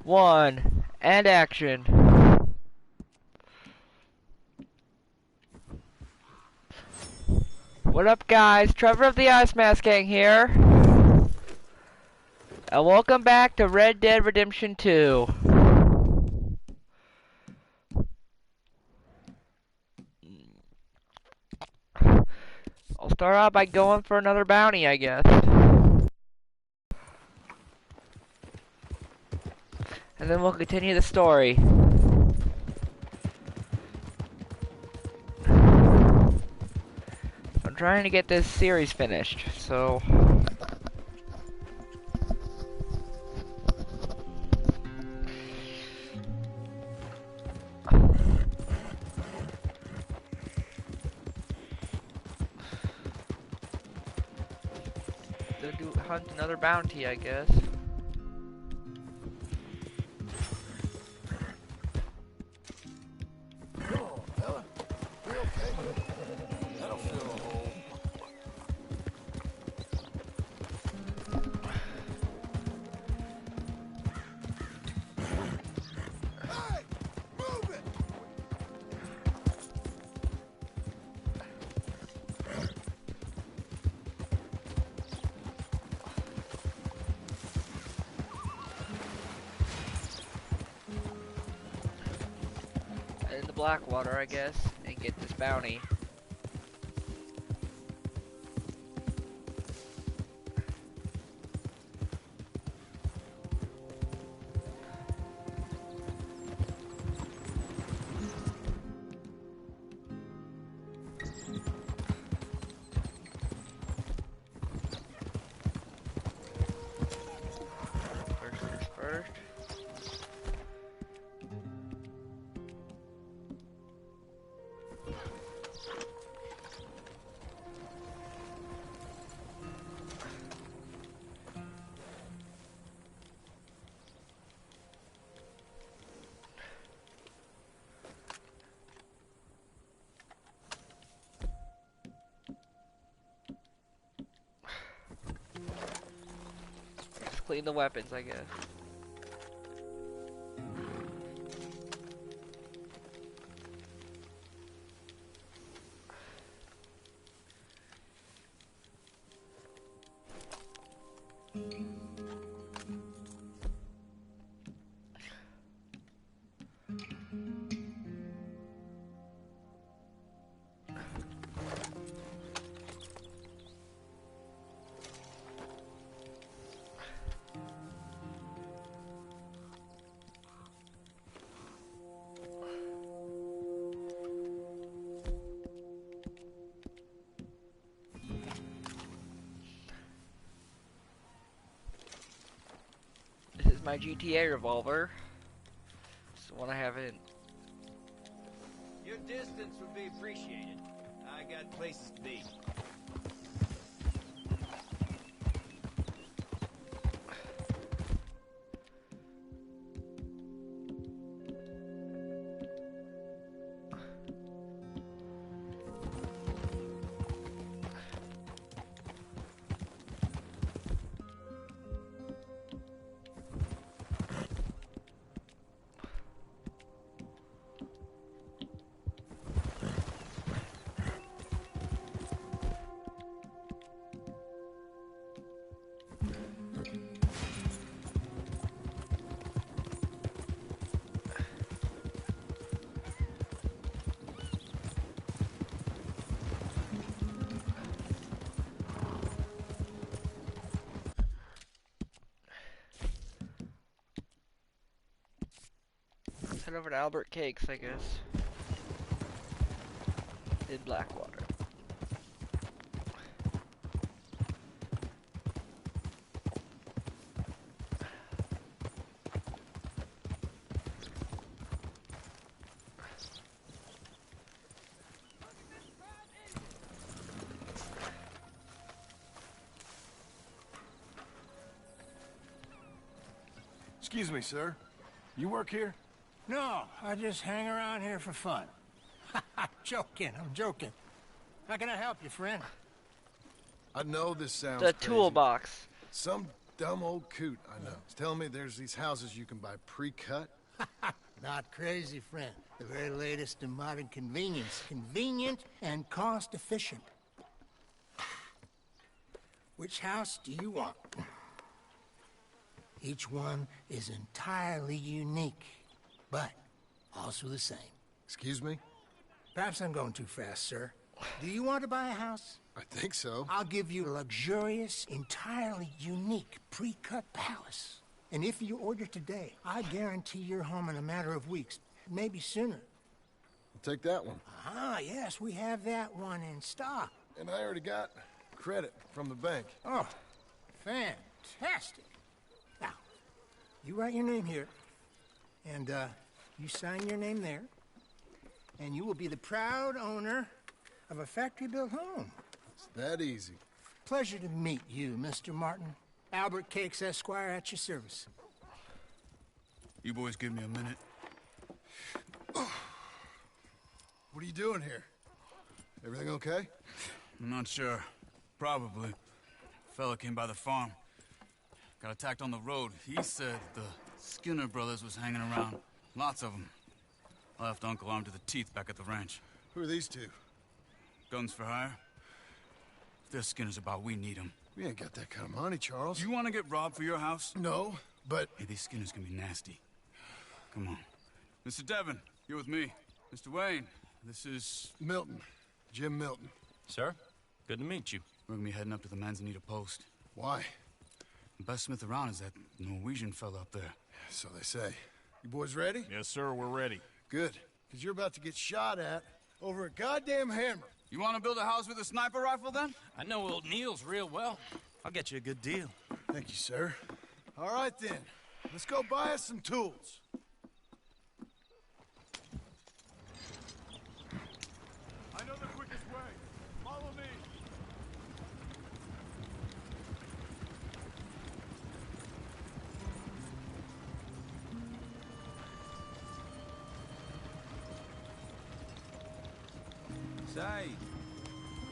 one, and action. What up, guys? Trevor of the Ice Mask Gang here. And welcome back to Red Dead Redemption 2. I'll start out by going for another bounty, I guess. And then we'll continue the story. I'm trying to get this series finished, so... hunt another bounty, I guess. Oh, Ella, you okay? That'll fill a hole. Hey, move it! In the Blackwater, I guess, and get this bounty. First things first. Just clean the weapons, I guess. This is my GTA revolver. It's the one I have in. Your distance would be appreciated. I got places to be. Head over to Albert Cakes, I guess. In Blackwater. Excuse me, sir. You work here? No, I just hang around here for fun. I'm joking. How can I help you, friend? I know this sounds The crazy. toolbox. Some dumb old coot I know is telling me there's these houses you can buy pre-cut. Not crazy, friend. The very latest in modern convenience. Convenient and cost-efficient. Which house do you want? Each one is entirely unique, but also the same. Excuse me? Perhaps I'm going too fast, sir. Do you want to buy a house? I think so. I'll give you a luxurious, entirely unique pre-cut palace. And if you order today, I guarantee you're home in a matter of weeks, maybe sooner. I'll take that one. Ah, yes, we have that one in stock. And I already got credit from the bank. Oh, fantastic. Now, you write your name here, and you sign your name there, and you will be the proud owner of a factory-built home. It's that easy. Pleasure to meet you, Mr. Martin. Albert Cakes, Esquire, at your service. You boys give me a minute. What are you doing here? Everything okay? I'm not sure. Probably. Fella came by the farm. Got attacked on the road. He said the Skinner brothers was hanging around. Lots of them. I left Uncle armed to the teeth back at the ranch. Who are these two? Guns for hire? If they're Skinner's about, we need them. We ain't got that kind of money, Charles. You want to get robbed for your house? No, but... Hey, these Skinners can be nasty. Come on. Mr. Devon, you're with me. Mr. Wayne, this is... Milton. Jim Milton. Sir, good to meet you. We're gonna be heading up to the Manzanita post. Why? The best smith around is that Norwegian fella up there. So they say. You boys ready? Yes, sir, we're ready. Good. Because you're about to get shot at over a goddamn hammer. You want to build a house with a sniper rifle, then? I know old Neil's real well. I'll get you a good deal. Thank you, sir. All right, then. Let's go buy us some tools. I know the quickest way. Follow me. Say,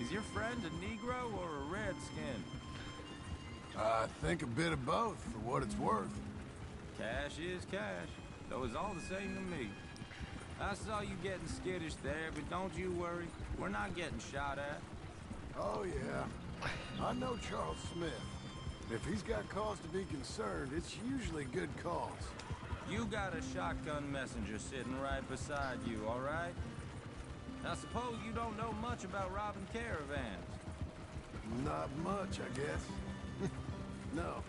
is your friend a Negro or a Redskin? I think a bit of both, for what it's worth. Cash is cash, though it's all the same to me. I saw you getting skittish there, but don't you worry. We're not getting shot at. Oh, yeah. I know Charles Smith. If he's got cause to be concerned, it's usually good cause. You got a shotgun messenger sitting right beside you, all right? Now, suppose you don't know much about robbing caravans. Not much, I guess. No.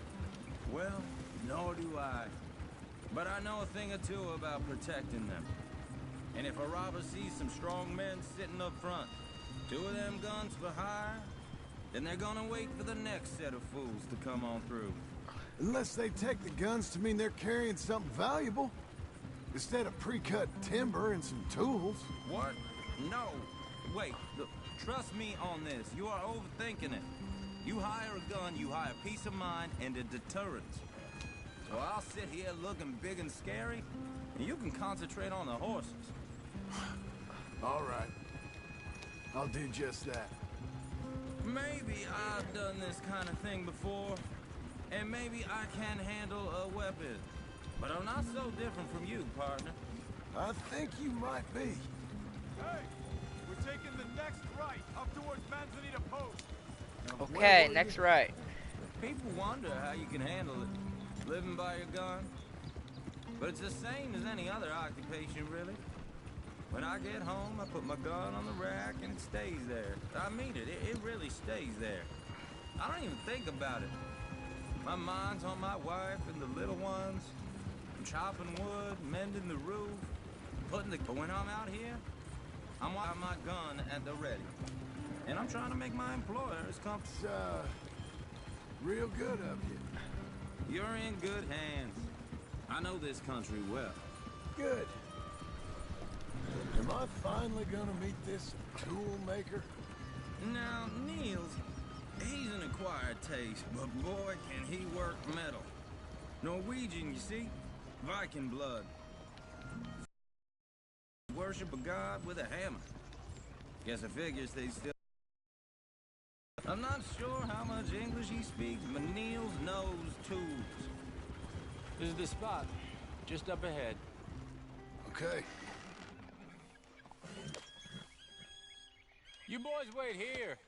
Well, nor do I. But I know a thing or two about protecting them. And if a robber sees some strong men sitting up front, 2 of them guns for hire, then they're gonna wait for the next set of fools to come on through. Unless they take the guns to mean they're carrying something valuable. Instead of pre-cut timber and some tools. What? No. Wait, look, trust me on this. You are overthinking it. You hire a gun, you hire peace of mind and a deterrence. So I'll sit here looking big and scary, and you can concentrate on the horses. All right. I'll do just that. Maybe I've done this kind of thing before, and maybe I can handle a weapon. But I'm not so different from you, partner. I think you might be. Hey, we're taking the next right up towards Manzanita Post. Okay, next right. People wonder how you can handle it, living by your gun. But it's the same as any other occupation, really. When I get home, I put my gun on the rack and it stays there. I mean it, it really stays there. I don't even think about it. My mind's on my wife and the little ones. I'm chopping wood, mending the roof, but when I'm out here, I'm with my gun at the ready. And I'm trying to make my employers comfortable. It's, real good of you. You're in good hands. I know this country well. Good. Am I finally gonna meet this tool maker? Now, Niels, he's an acquired taste, but boy, can he work metal. Norwegian, you see? Viking blood. Worship a god with a hammer. Guess I figures they still I'm not sure how much English he speaks, but Niels knows tools. This is the spot. Just up ahead. Okay. You boys wait here.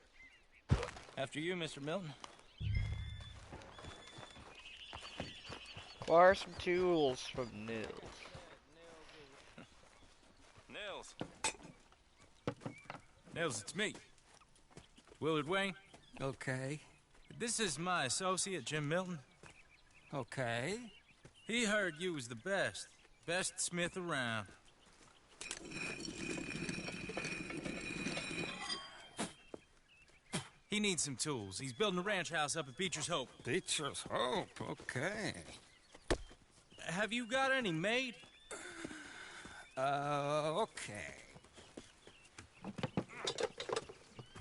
After you, Mr. Milton. Borrow some tools from Nils. Nils. Nils, it's me. Willard Wayne. Okay. This is my associate, Jim Milton. Okay. He heard you was the best smith around. He needs some tools. He's building a ranch house up at Beecher's Hope. Beecher's Hope, okay. Have you got any made? Okay.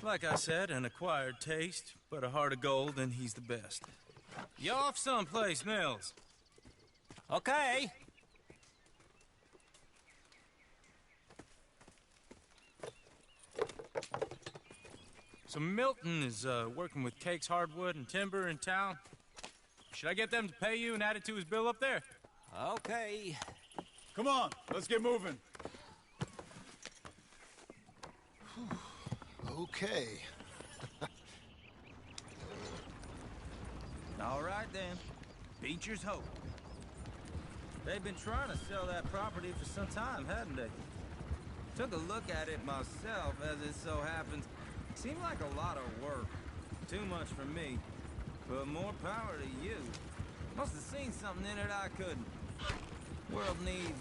Like I said, an acquired taste, but a heart of gold, and he's the best. You off someplace, Nils? Okay. So Milton is working with Cakes Hardwood and Timber in town. Should I get them to pay you and add it to his bill up there? Okay. Come on, let's get moving. Okay. All right, then. Beecher's Hope. They've been trying to sell that property for some time, hadn't they? Took a look at it myself, as it so happens. Seemed like a lot of work. Too much for me. But more power to you. Must have seen something in it I couldn't. World needs...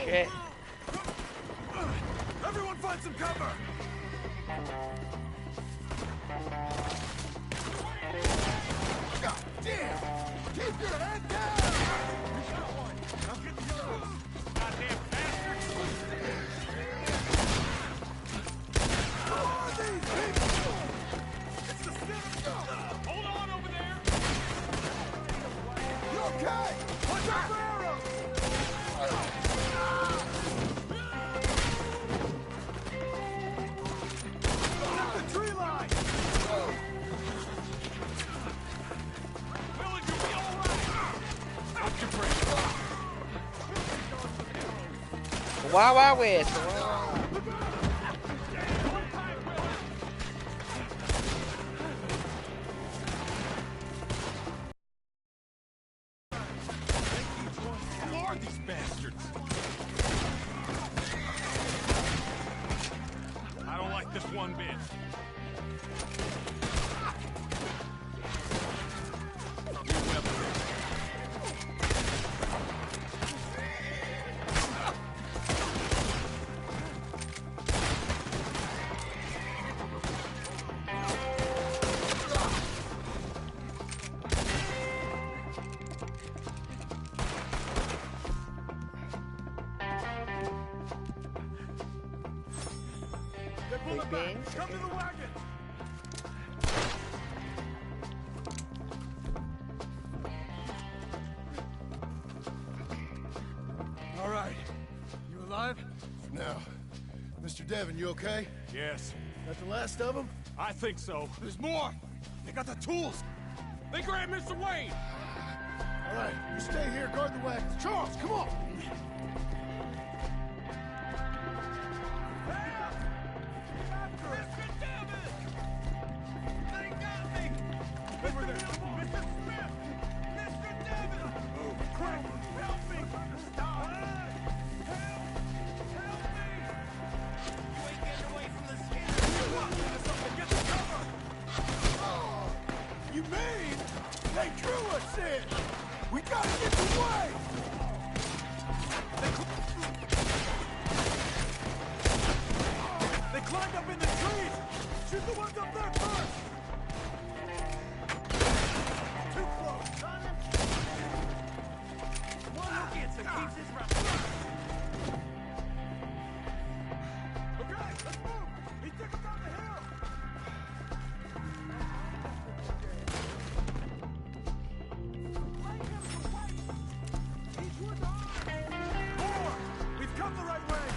Shit. Everyone find some cover! God damn! Keep your head down! You got one! Now get the other one! Goddamn bastard! Who are these people? It's the center! Hold on over there! You okay? Watch out for arrows! Get the tree line! Willard, you'll be all right! Stop your break! Wild West. Who are these bastards? I don't like this one bit. They pull it back. beans? Come to the wagon. All right. You alive? For now. Mr. Devon, you okay? Yes, That the last of them? I think so. There's more! They got the tools. They grabbed Mr. Wayne. All right, you stay here, guard the wagons. Charles, come on! Over there. Mr. Smith! Mr. Devon! Oh, crap! Help me! Stop! Help me! You ain't getting away from the skin. Get the cover! You mean they drew us in? We gotta get away! They climbed up in the trees! Shoot the ones up there first! Too close! One who gets it keeps his rep. Okay, let's move! He took him down the hill! More! We've come the right way!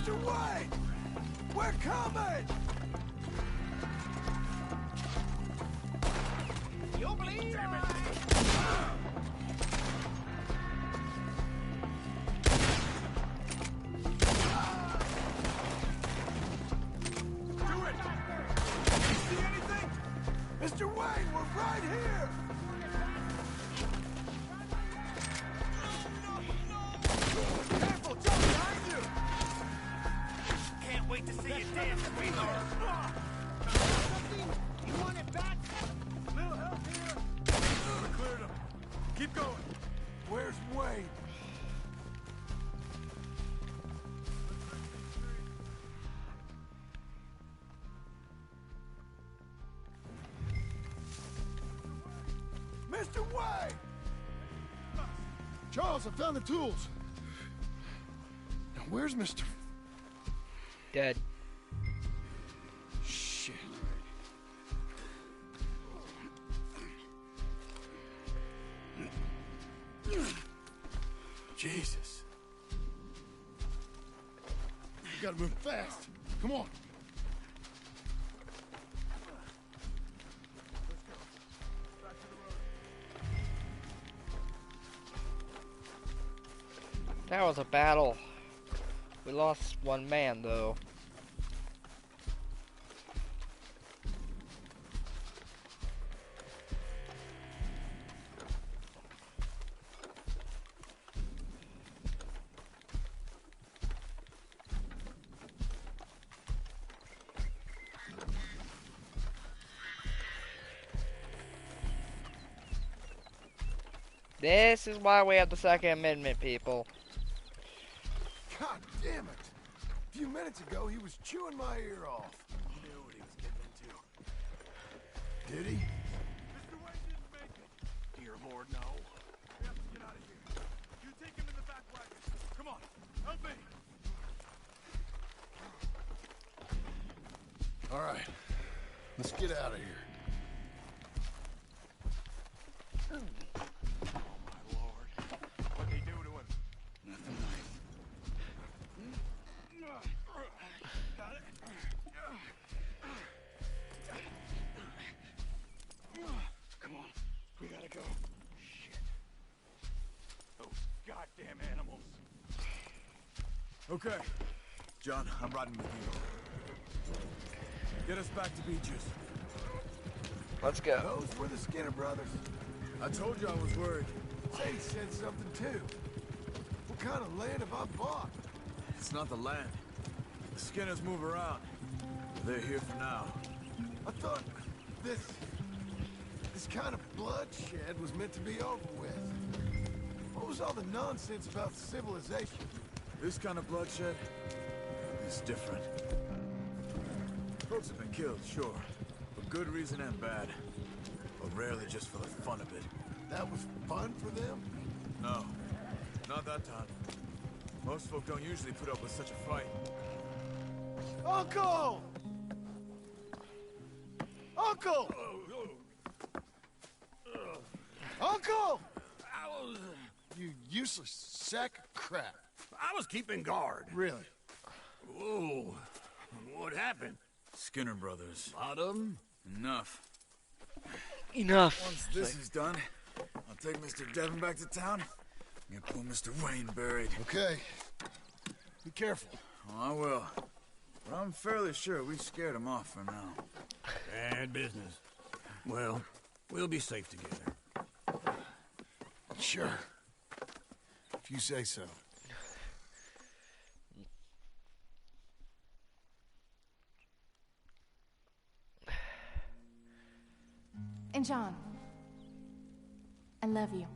Mr. Wayne! We're coming! You bleed, Do it! You see anything? Mr. Wayne, we're right here! Careful, Joe, behind you! Can't wait to see you dance, sweetheart. You want it back? Little help here! Cleared him. Keep going. Where's Wayne? Mr. Wayne! Charles, I found the tools. Now, where's Mr. Dead. Shit. Jesus. We gotta move fast. Come on. That was a battle. We lost one man, though. This is why we have the Second Amendment, people. God damn it. A few minutes ago, he was chewing my ear off. He knew what he was getting into. Did he? Mr. Wayne didn't make it. Dear Lord, no. We have to get out of here. You take him in the back wagon. Come on, help me. All right. Let's get out of here. What'd they do to him? Nothing Got it? Come on. We gotta go. Shit. Those goddamn animals. Okay. John, I'm riding with you. Get us back to Beaches. Let's go. Those were the Skinner brothers. I told you I was worried. Say said something too. What kind of land have I bought? It's not the land. The Skinners move around. They're here for now. I thought this kind of bloodshed was meant to be over with. What was all the nonsense about civilization? This kind of bloodshed is different. Folks have been killed, sure. For good reason and bad. But rarely just for the fun of it. That was fun for them? No, not that time. Most folk don't usually put up with such a fight. Uncle! Uncle! Uncle! You useless sack of crap. I was keeping guard. Really? Whoa. What happened? Skinner brothers. Lot of them? Enough. Enough. Once this is done, I'll take Mr. Devon back to town and get poor Mr. Wayne buried. Okay. Be careful. Oh, I will. But I'm fairly sure we scared him off for now. Bad business. Well, we'll be safe together. Sure. If you say so. And John, I love you.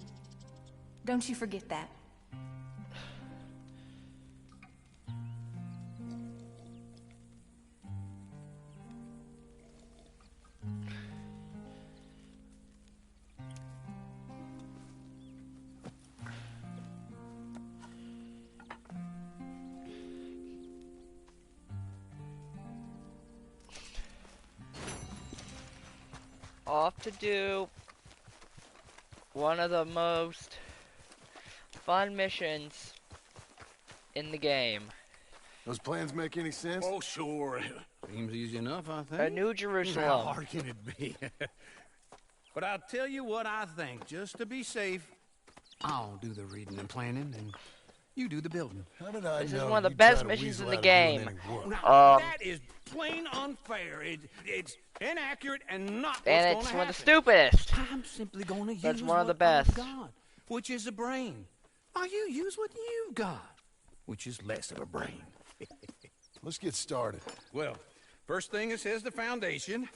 Don't you forget that. Off to do one of the most fun missions in the game. Those plans make any sense? Oh, sure. Seems easy enough, I think. A New How Jerusalem. hard can it be? But I'll tell you what I think. Just to be safe, I'll do the reading and planning, and you do the building. How did I This is know one of the you'd best try to missions weasel in the out of doing game. any work? Now, that is plain unfair. It's inaccurate and not And what's it's gonna one of the happen. stupidest. I'm simply going to use That's one of the what I've best. got, which is a brain. Now you use what you've got, which is less of a brain. Let's get started. Well, first thing it says the foundation,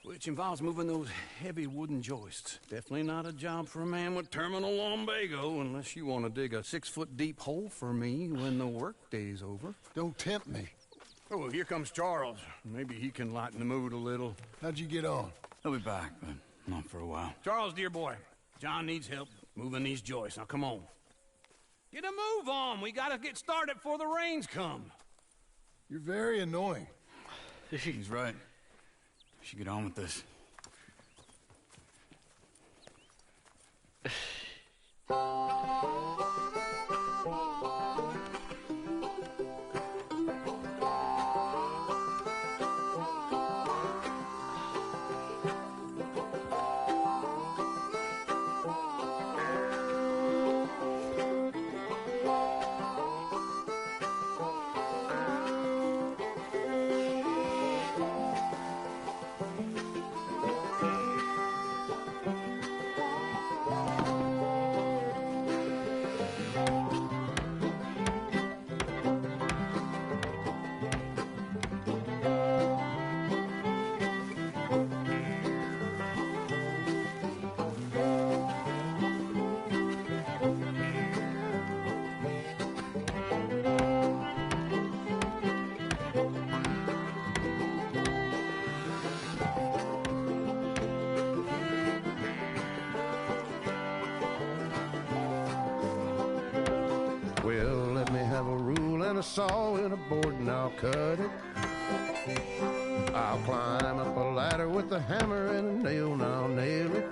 which involves moving those heavy wooden joists. Definitely not a job for a man with terminal lumbago, unless you want to dig a 6-foot deep hole for me when the workday's over. Don't tempt me. Oh, here comes Charles. Maybe he can lighten the mood a little. How'd you get on? He'll be back, but not for a while. Charles, dear boy, John needs help moving these joists. Now, come on. Get a move on. We gotta get started before the rains come. You're very annoying. He's right. We should get on with this. Well, let me have a rule and a saw and a board and I'll cut it. I'll climb up a ladder with a hammer and a nail and I'll nail it.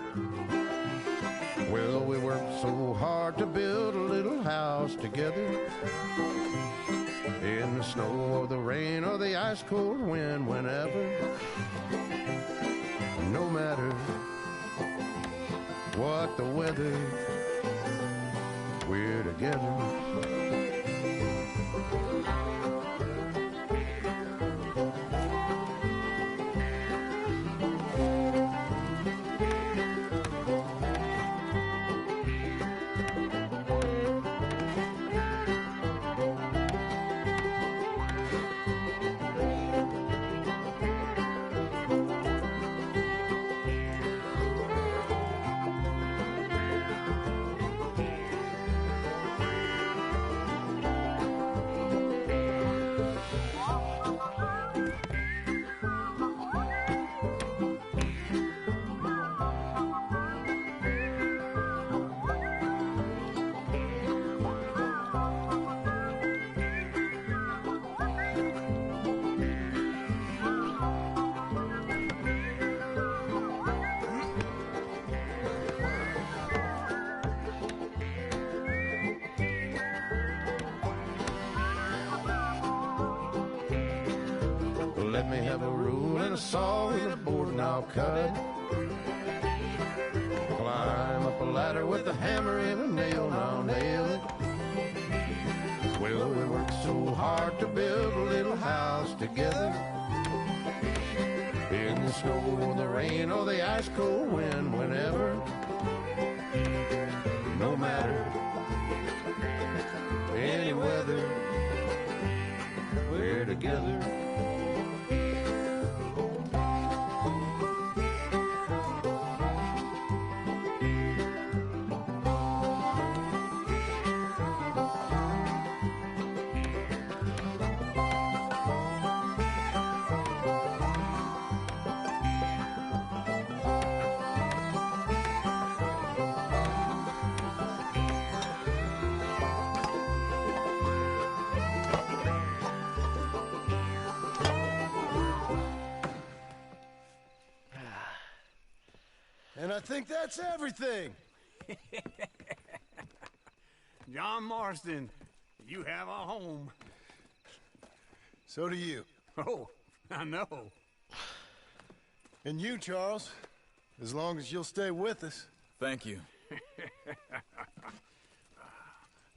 Well, we worked so hard to build a little house together. In the snow or the rain or the ice cold wind, whenever. No matter what the weather, we're together. Let me have a rule and a saw and a board and I'll cut it. Climb up a ladder with a hammer and a nail and I'll nail it. Well, we worked so hard to build a little house together. In the snow or the rain or the ice cold wind, whenever. No matter any weather, we're together. And I think that's everything. John Marston, you have a home. So do you. Oh, I know. And you, Charles. As long as you'll stay with us. Thank you.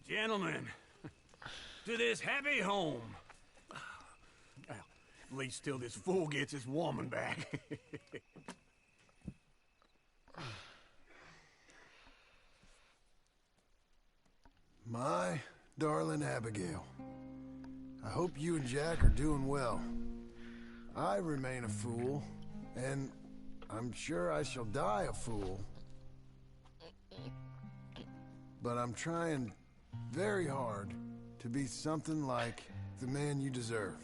Gentlemen, to this happy home. Well, at least till this fool gets his woman back. My darling Abigail, I hope you and Jack are doing well. I remain a fool, and I'm sure I shall die a fool. But I'm trying very hard to be something like the man you deserve.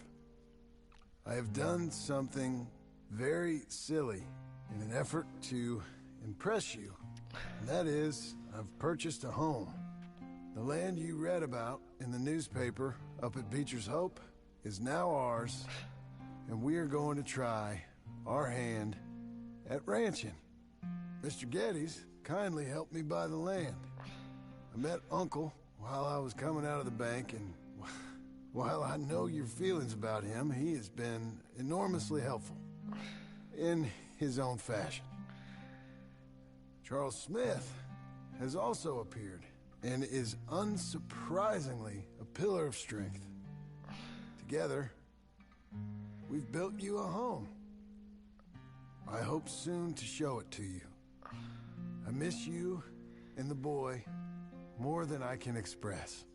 I have done something very silly in an effort to impress you. And that is, I've purchased a home. The land you read about in the newspaper up at Beecher's Hope is now ours, and we are going to try our hand at ranching. Mr. Geddes kindly helped me buy the land. I met Uncle while I was coming out of the bank, and while I know your feelings about him, he has been enormously helpful in his own fashion. Charles Smith has also appeared and is unsurprisingly a pillar of strength. Together, we've built you a home. I hope soon to show it to you. I miss you and the boy more than I can express.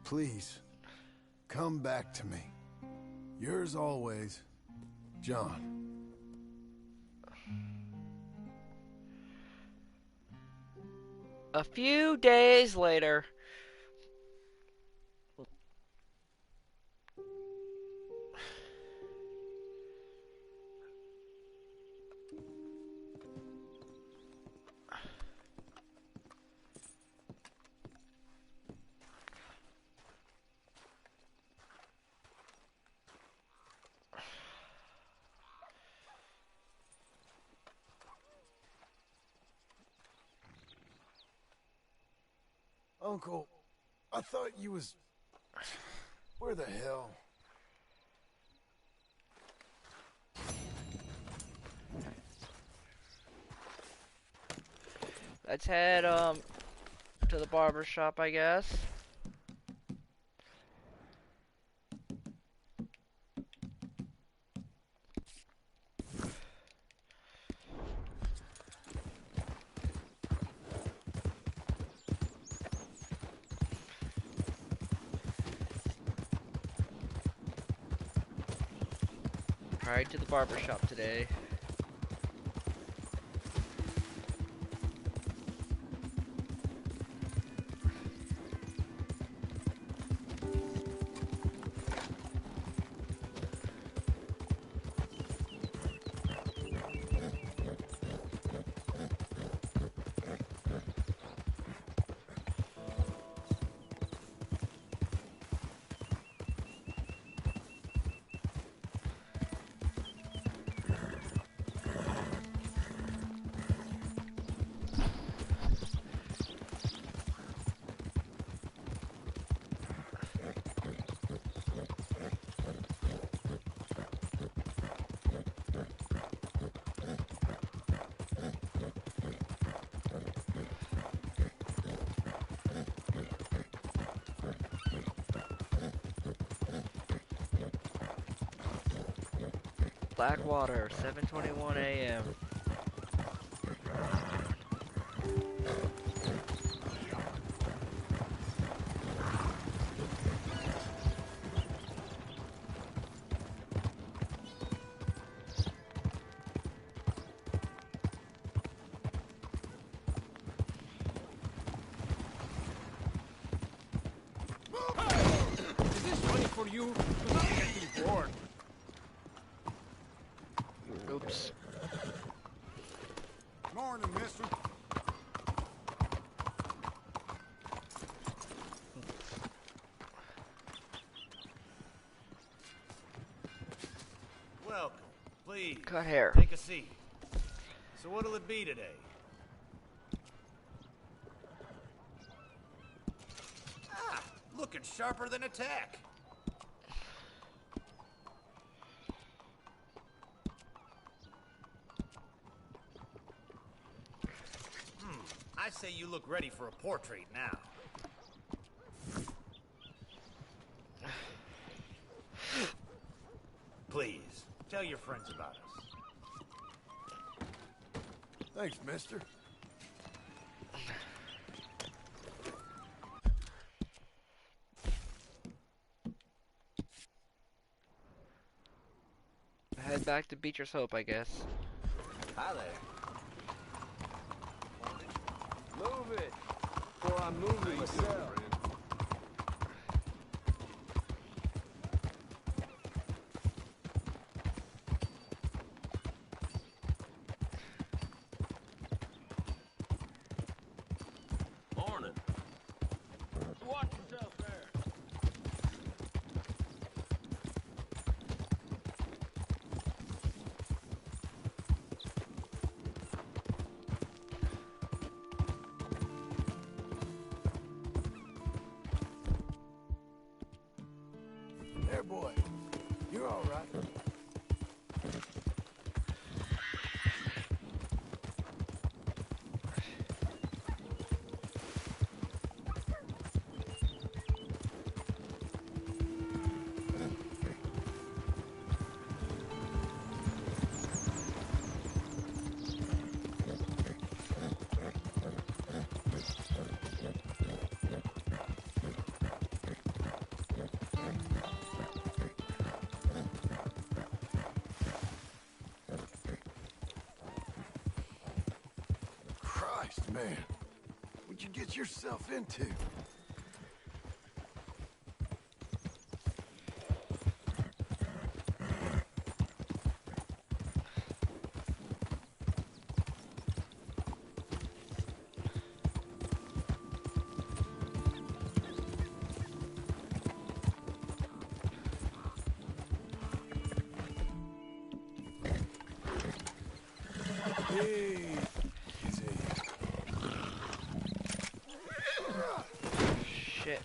Please, come back to me. Yours always, John. A few days later. Uncle, I thought you was... Where the hell? Let's head to the barber shop, I guess. Right to the barber shop today. Blackwater, 7:21 a.m. Is this funny for you? I'm getting bored. Oops. Morning, mister. Welcome. Please. Cut hair. Take a seat. So what'll it be today? Looking sharper than a tack. say you look ready for a portrait now. Please, tell your friends about us. Thanks, mister. Head back to Beecher's Hope, I guess. Hi there. Move it, or I'm moving myself. Morning. Watch yourself there. There, boy. You're all right. Christ, man. What'd you get yourself into? Shit.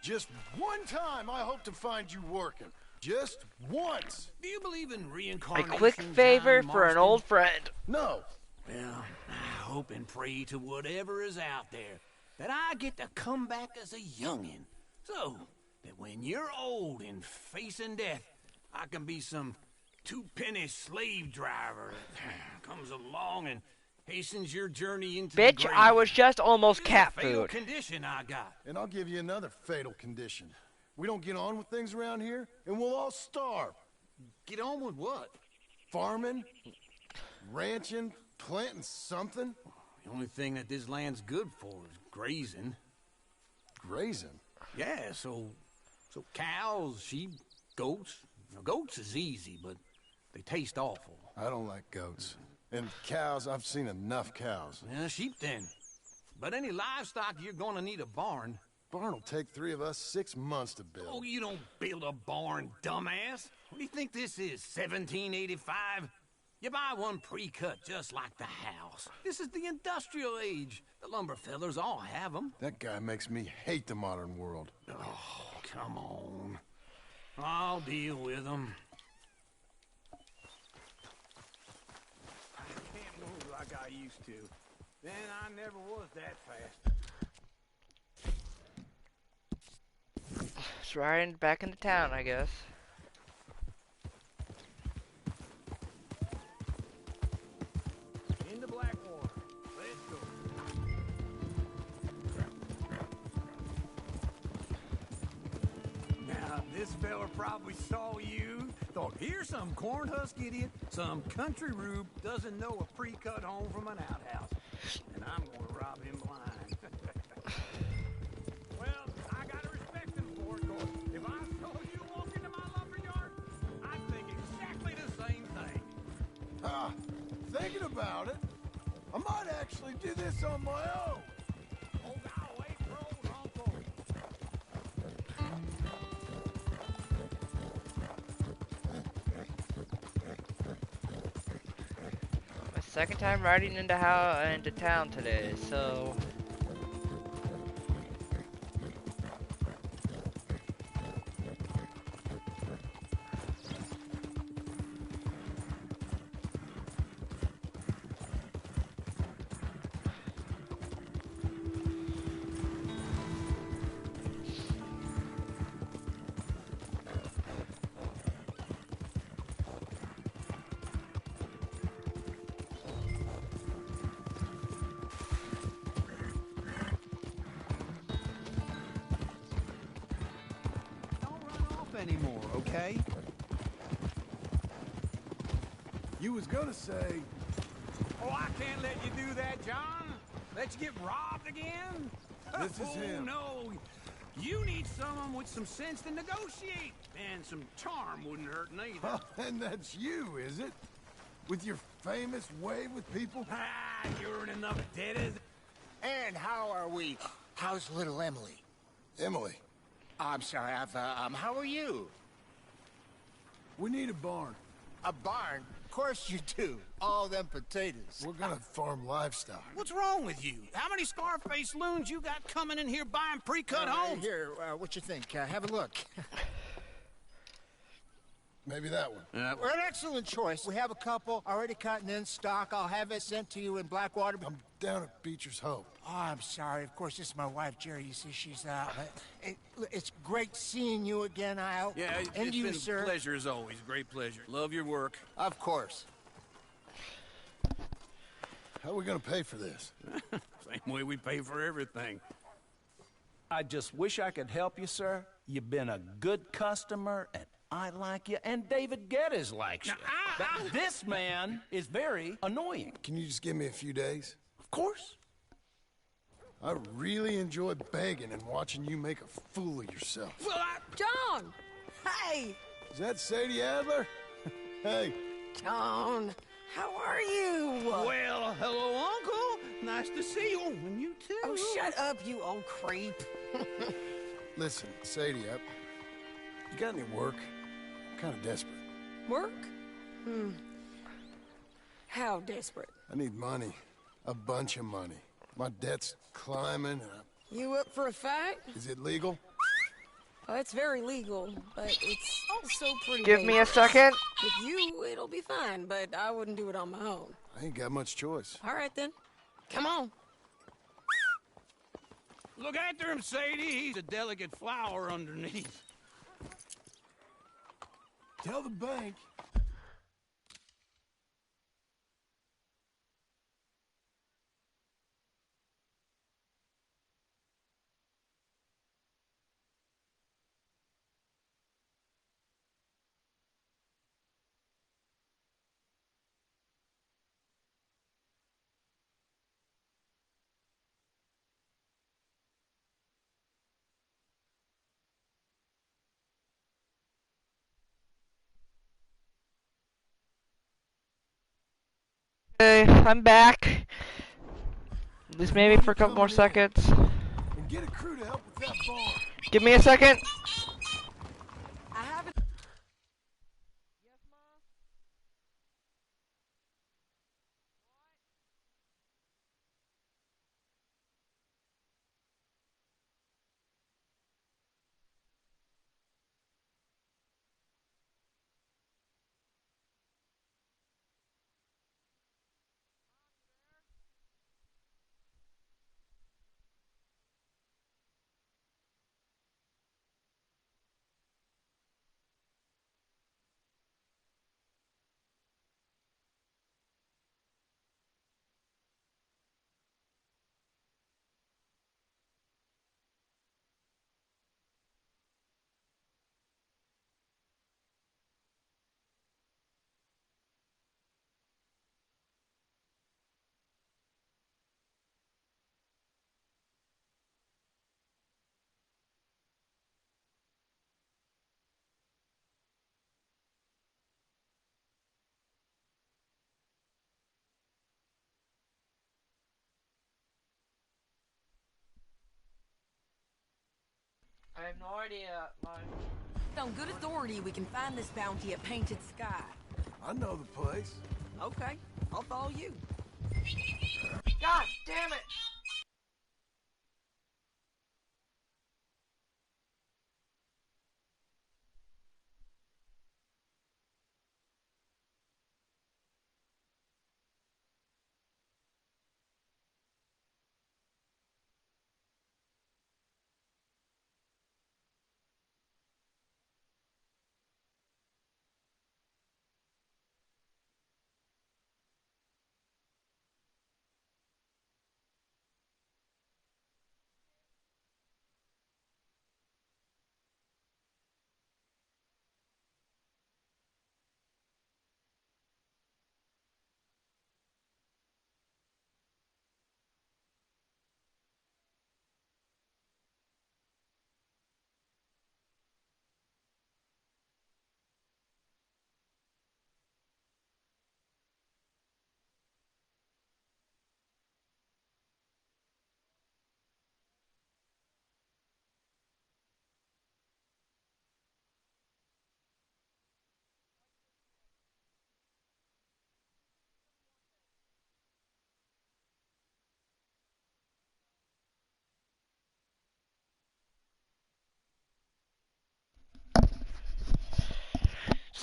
Just one time I hope to find you working. Just once. Do you believe in A reincarnation? quick favor John for an Marston? old friend. No. Well, I hope and pray to whatever is out there that I get to come back as a youngin'. So that when you're old and facing death, I can be some two-penny slave driver that comes along and hastens your journey into the Bitch, grave. I was just almost It's cat a fatal food. condition I got. And I'll give you another fatal condition. We don't get on with things around here, and we'll all starve. Get on with what? Farming, ranching, planting something. The only thing that this land's good for is grazing. Grazing? Yeah, so cows, sheep, goats. Now, goats is easy, but they taste awful. I don't like goats. And cows, I've seen enough cows. Yeah, sheep then. But any livestock, you're gonna need a barn. Barn will take 3 of us 6 months to build. Oh, you don't build a barn, dumbass. What do you think this is, 1785? You buy one pre-cut just like the house. This is the industrial age. The lumber fellers all have them. That guy makes me hate the modern world. Oh, come on. I'll deal with them. I can't move like I used to. Then I never was that fast. It's riding back into town, I guess. Into Blackwater. Let's go. Now, this fella probably saw you, thought, here's some cornhusk idiot, some country rube doesn't know a pre-cut home from an outhouse. And I'm gonna rob him blind. Well, I gotta respect him for it, 'cause if I saw you walk into my lumber yard, I'd think exactly the same thing. Thinking about it, I might actually do this on my own. Oh, I'll wait for old Uncle. My second time riding into town today, so Anymore, okay? You was gonna say... Oh, I can't let you do that, John. Let you get robbed again? This is him. No, you need someone with some sense to negotiate. And some charm wouldn't hurt neither. And that's you, is it? With your famous way with people? Ah, you're in enough debt as... And how are we? How's little Emily? Emily, I'm sorry, how are you? we need a barn. A barn? Of course you do. All them potatoes. We're gonna farm livestock. What's wrong with you? How many Scarface loons you got coming in here buying pre-cut homes? Here, what you think? Have a look. Maybe that one. We're an excellent choice. We have a couple already cut and in stock. I'll have it sent to you in Blackwater. I'm down at Beecher's Hope. Oh, I'm sorry. Of course, this is my wife, Jerry. You see, she's out. It's great seeing you again, Al. Yeah, and it's you, been sir. a pleasure as always. Great pleasure. Love your work. Of course. How are we gonna pay for this? Same way we pay for everything. I just wish I could help you, sir. You've been a good customer, and I like you, and David Geddes likes you. But this man is very annoying. Can you just give me a few days? Of course. I really enjoy begging and watching you make a fool of yourself. Well, John! Hey! Is that Sadie Adler? Hey. John, how are you? Well, hello, Uncle. Nice to see you. And you too. Oh, shut up, you old creep. Listen, Sadie, you got any work? I'm kind of desperate. Work? How desperate? I need money. A bunch of money. My debt's climbing. You up for a fight? Is it legal? Well, it's very legal, but it's also pretty Give me a dangerous. second. With you, it'll be fine, but I wouldn't do it on my own. I ain't got much choice. All right, then. Come on. Look after him, Sadie. He's a delicate flower underneath. Tell the bank. Okay, I'm back. At least maybe for a couple more seconds. And get a crew to help with that barn. Give me a second. I haven't. I have no idea. On good authority, we can find this bounty at Painted Sky. I know the place. Okay, I'll follow you. God damn it!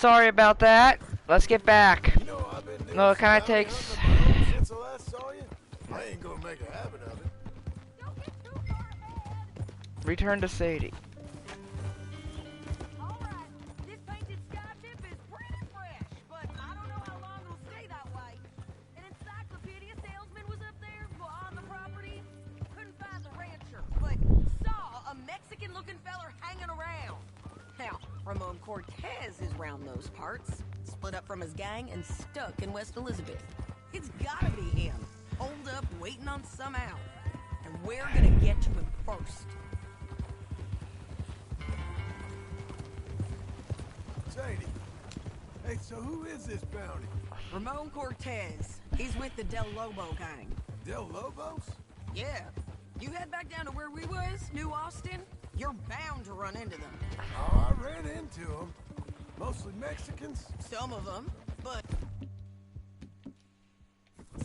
Sorry about that. Let's get back. You know, I've been No, it kind of takes. Since I last saw you, I ain't gonna make a habit of it. Return to Sadie. Ramon Cortez is round those parts, split up from his gang and stuck in West Elizabeth. It's gotta be him, holed up waiting on some out. And we're gonna get to him first. Sadie, hey, so who is this bounty? Ramon Cortez. He's with the Del Lobo gang. Del Lobos? Yeah. You head back down to where we was, New Austin, you're bound to run into them. Oh, I ran into them. Mostly Mexicans? Some of them, but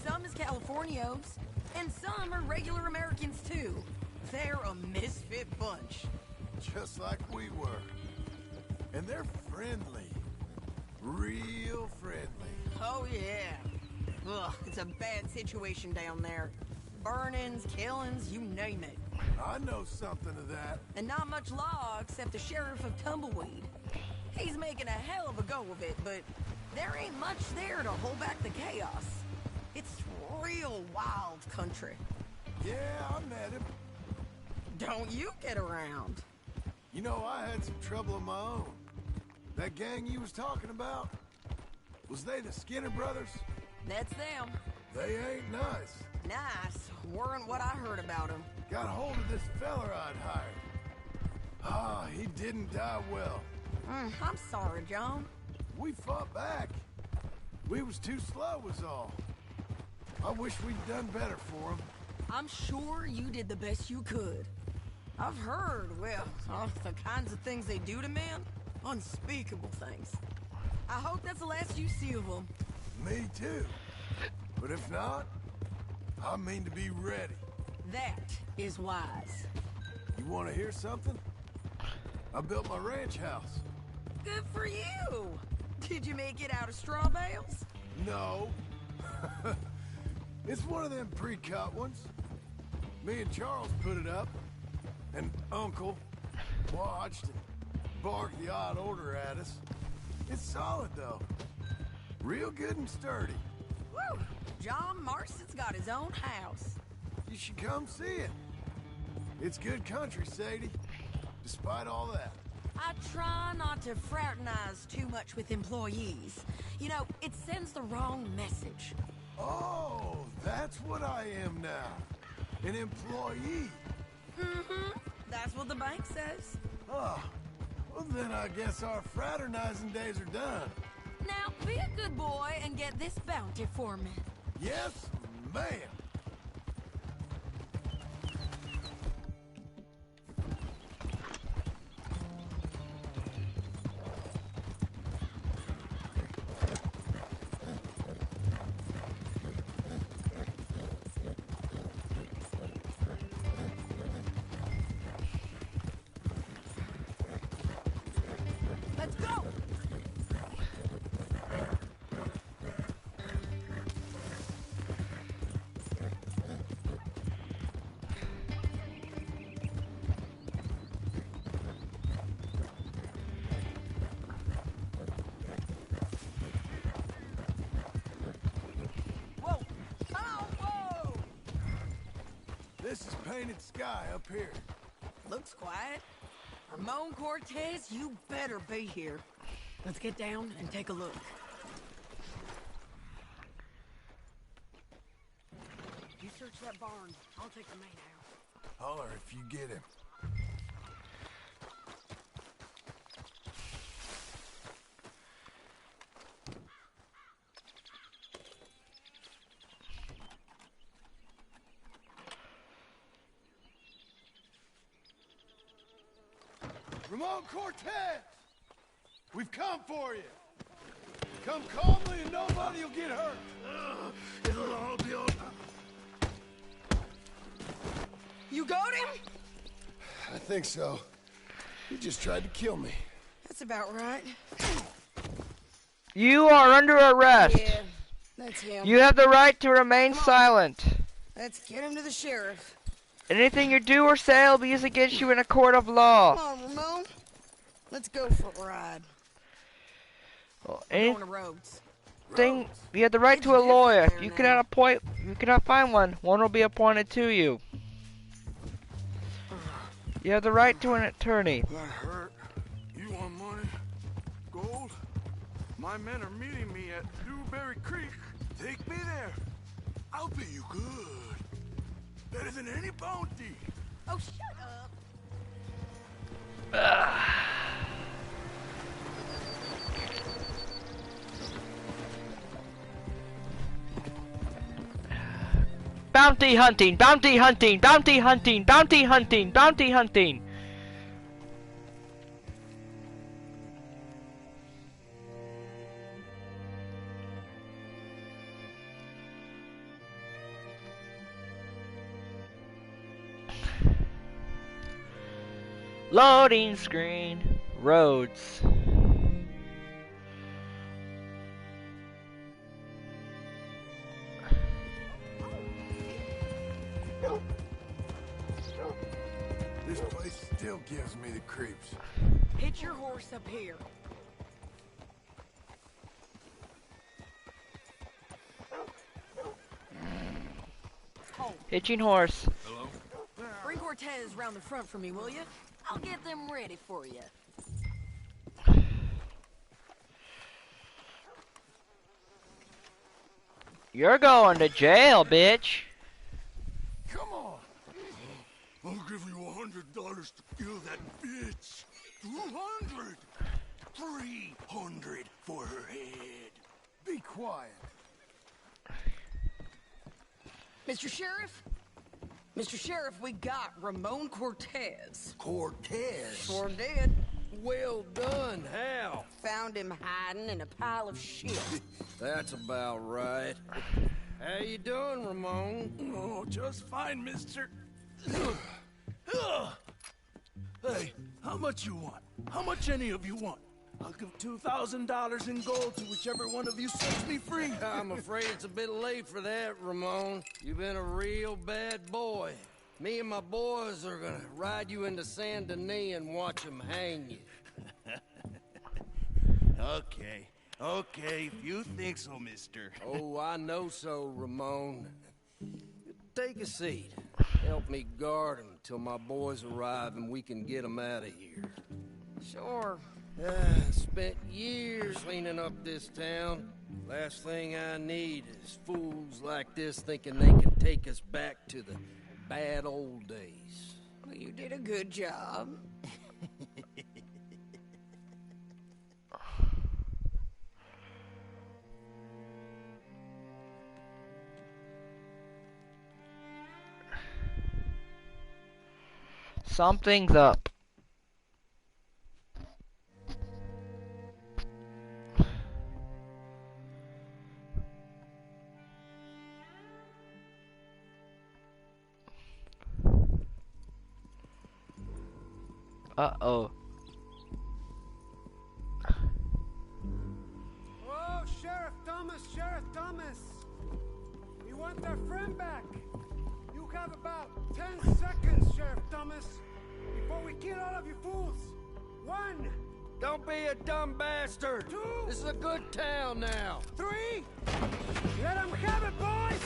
some is Californios, and some are regular Americans too. They're a misfit bunch. Just like we were. And they're friendly. Real friendly. Oh yeah. Ugh, it's a bad situation down there. Burnings, killings, you name it. I know something of that. And not much law except the sheriff of Tumbleweed. He's making a hell of a go of it, but there ain't much there to hold back the chaos. It's real wild country. Yeah, I met him. Don't you get around. You know, I had some trouble of my own. That gang you was talking about, was they the Skinner brothers? That's them. They ain't nice. Nice weren't what I heard about them. Got hold of this feller I'd hired. Ah, he didn't die well. I'm sorry, John. We fought back. We was too slow was all. I wish we'd done better for him. I'm sure you did the best you could. I've heard, well, the kinds of things they do to men. Unspeakable things. I hope that's the last you see of them. Me too. But if not, I mean to be ready. That is wise. You want to hear something? I built my ranch house. Good for you. Did you make it out of straw bales? No. It's one of them pre-cut ones. Me and Charles put it up, and Uncle watched and barked the odd order at us. It's solid, though. Real good and sturdy. Woo! John Marston's got his own house. You should come see it. It's good country, Sadie. Despite all that. I try not to fraternize too much with employees. You know, it sends the wrong message. Oh, that's what I am now. An employee. Mm-hmm. That's what the bank says. Oh, well then I guess our fraternizing days are done. Now, be a good boy and get this bounty for me. Yes, ma'am. Let's go! Whoa! Oh, whoa! This is painted sky up here. Looks quiet. Ramon Cortez, you better be here. Let's get down and take a look. You search that barn. I'll take the main house. Holler if you get him. Ramon Cortez! We've come for you! Come calmly and nobody will get hurt! It'll all be over. You got him? I think so. He just tried to kill me. That's about right. You are under arrest. Yeah, that's him. You have the right to remain silent. Let's get him to the sheriff. Anything you do or say will be used against you in a court of law. Come on, Ramon. Let's go for a ride. Well, We're going to Rhodes. You have the right to a lawyer. You cannot find one. One will be appointed to you. You have the right to an attorney. That hurt. You want money? Gold? My men are meeting me at Dewberry Creek. Take me there. I'll pay you good. Better than any bounty. Oh, shut up. Bounty hunting, bounty hunting, bounty hunting, bounty hunting, bounty hunting. Loading screen, Rhodes. This place still gives me the creeps. Hitch your horse up here. Hold. Hitching horse. Hello? Bring Cortez round the front for me, will you? I'll get them ready for you. You're going to jail, bitch. Come on. I'll give you $100 to kill that bitch. 200. 300 for her head. Be quiet. Mr. Sheriff, Mr. Sheriff, we got Ramon Cortez. Cortez? Sure did. Well done. How? Found him hiding in a pile of shit. That's about right. How you doing, Ramon? Oh, just fine, mister. Hey, how much you want? How much any of you want? I'll give $2,000 in gold to whichever one of you sets me free. I'm afraid it's a bit late for that, Ramon. You've been a real bad boy. Me and my boys are gonna ride you into Saint Denis and watch them hang you. Okay, if you think so, mister. Oh, I know so, Ramon. Take a seat. Help me guard him till my boys arrive and we can get them out of here. Sure. Spent years cleaning up this town. Last thing I need is fools like this thinking they can take us back to the bad old days. Well, you did a good job. Something's up. Uh-oh. Oh, Sheriff Thomas, Sheriff Thomas! We want our friend back. You have about 10 seconds, Sheriff Thomas, before we kill all of you fools. 1. Don't be a dumb bastard. 2. This is a good town now. 3. Let them have it, boys!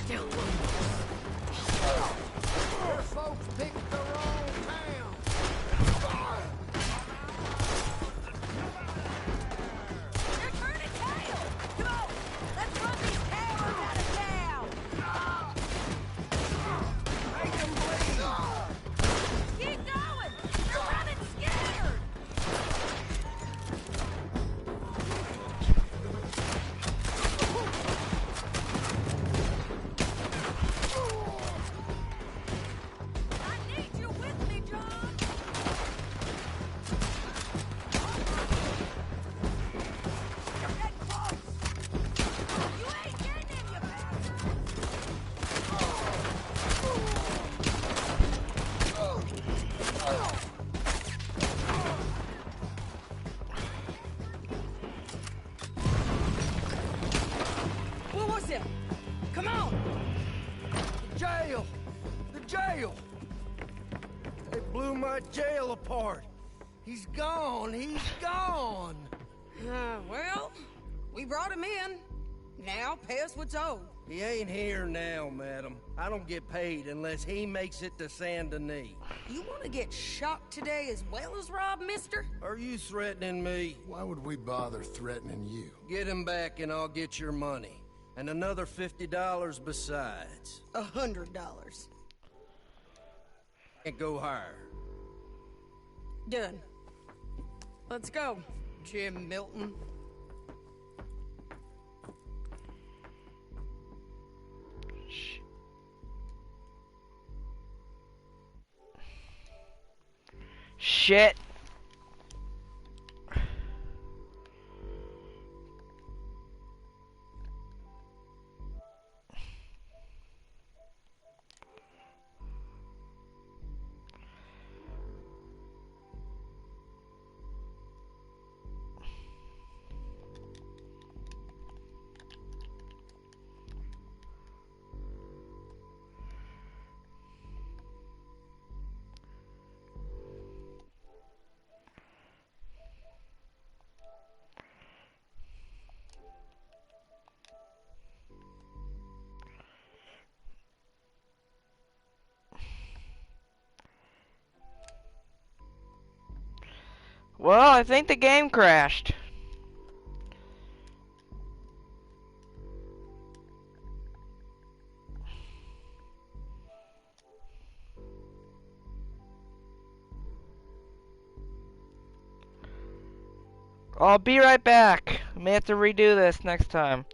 Still Your folks picked the wrong town. They're turning tail! Come on! Let's run these cowards out of town! Make them bleed. Keep going! They're running scared! I need you with me, John! You're getting close! You ain't getting him, you bastard! What was it? Come on! Jail! The jail! They blew my jail apart. He's gone. He's gone. Well, we brought him in. Now pay us what's owed. He ain't here now, madam. I don't get paid unless he makes it to Saint Denis. You want to get shot today as well as rob, mister? Are you threatening me? Why would we bother threatening you? Get him back and I'll get your money. And another $50 besides. $100. Can't go higher. Done. Let's go, Jim Milton. Shit. Well, I think the game crashed. I'll be right back. I may have to redo this next time.